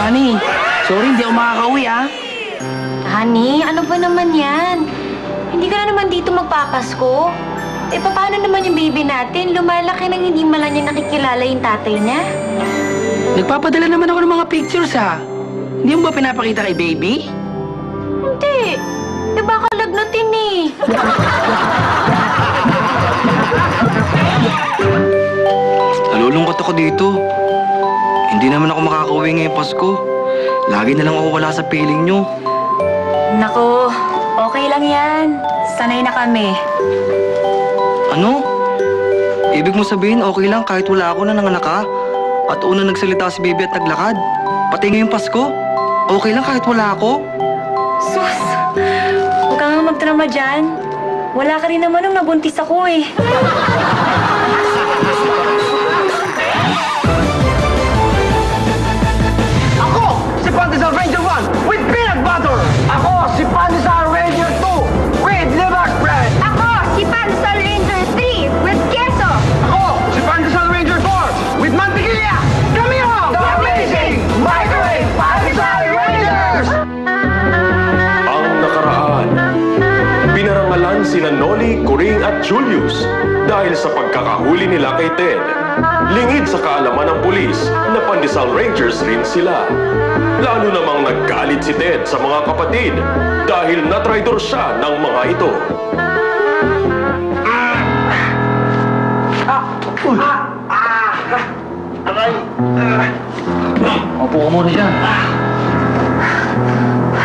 Honey. Sorry, hindi ako makakauwi, ha? Honey, ano ba naman yan? Hindi ka na naman dito magpapasko. Eh, paano naman yung baby natin? Lumalaki nang hindi man lang niya nakikilala yung tatay niya. Nagpapadala naman ako ng mga pictures, ha? Hindi mo ba pinapakita kay baby? Hindi. Eh, baka lagnatin eh. Nalulungkot ako dito. Hindi naman ako makakauwi ngayong Pasko. Lagi na lang ako wala sa piling nyo. Nako, okay lang yan. Sanay na kami. Ano? Ibig mo sabihin okay lang kahit wala ako na nanganak ka? At una nagsalita si baby at naglakad? Pati ngayong Pasko? Okay lang kahit wala ako? Sus! Huwag ka nga magdrama dyan. Wala ka rin naman nung nabuntis ako eh. Ako, si Pandesal Ranger 1 with peanut butter! Ako, si Pandesal Ranger 2 with liver spread! Ako, si Pandesal Ranger 3 with queso. Ako, si Pandesal Ranger 4 with mantequilla! Kami ho! The Amazing Microwave Pandesal Rangers! Ang nakaraan. Pinarangalan sina Noli, Coring at Julius dahil sa pagkakahuli nila kay Ted. Lingid sa kaalaman ng pulis na Pandesal Rangers rin sila. Lalo namang naggalit si Ted sa mga kapatid dahil natraidor siya ng mga ito. Opo ka muna dyan.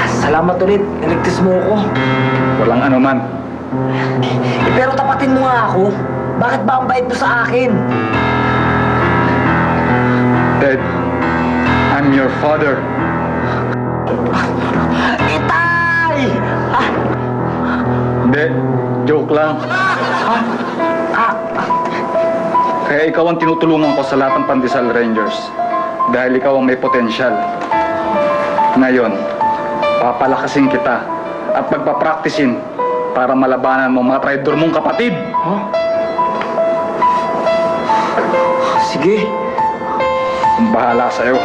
Salamat ulit, niligtas mo ako. Walang anuman. Pero tapatin mo nga ako. Bakit ba ang bait mo sa akin? Ted, I'm your father. Itay! Hindi, joke lang. Kaya ikaw ang tinutulungan ko sa lahat ng Pandesal Rangers. Dahil ikaw ang may potensyal. Ngayon, papalakasin kita at pagpapraktisin para malabanan mo mga traidor mong kapatid. Sige. Ang bahala sa'yo.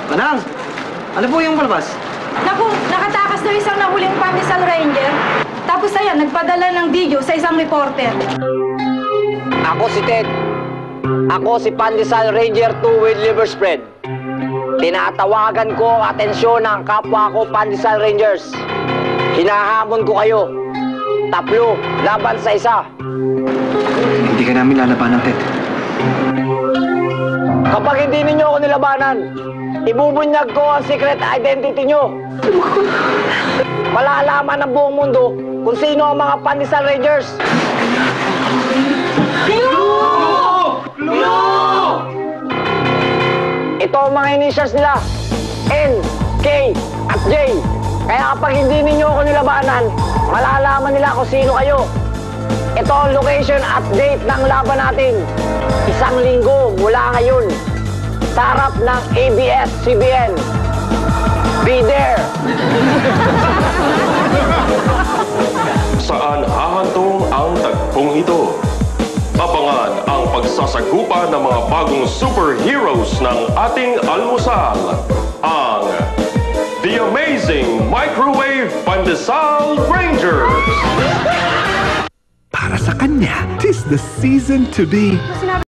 Manang! Ano po yung palabas? Naku, nakatakas na isang nahuling Pandesal Ranger. Tapos ayan, nagpadala ng video sa isang reporter. Ako si Ted. Ako si Pandesal Ranger 2 with liver spread. Tinatawagan ko ang atensyon ng kapwa ko Pandesal Rangers. Hinahamon ko kayo. Tatlo, laban sa isa. Hindi ka namin lalabanan, Ted. Kapag hindi ninyo ako nilabanan, ibubunyag ko ang secret identity nyo. Malalaman ng buong mundo kung sino ang mga Pandesal Rangers. Ito ang mga initials nila. N, K, at J. Kaya kapag hindi ninyo ako nilabanan, malalaman nila kung sino kayo. Ito ang location at date ng laban natin. 1 linggo mula ngayon. Sa harap ng ABS-CBN. Be there! Saan hahantong ang tagpong ito? Abangan ang pagsasagupa ng mga bagong superheroes ng ating almusal. Ang The Amazing Microwave Pandesal Rangers! Para sa kanya, 'tis the season to be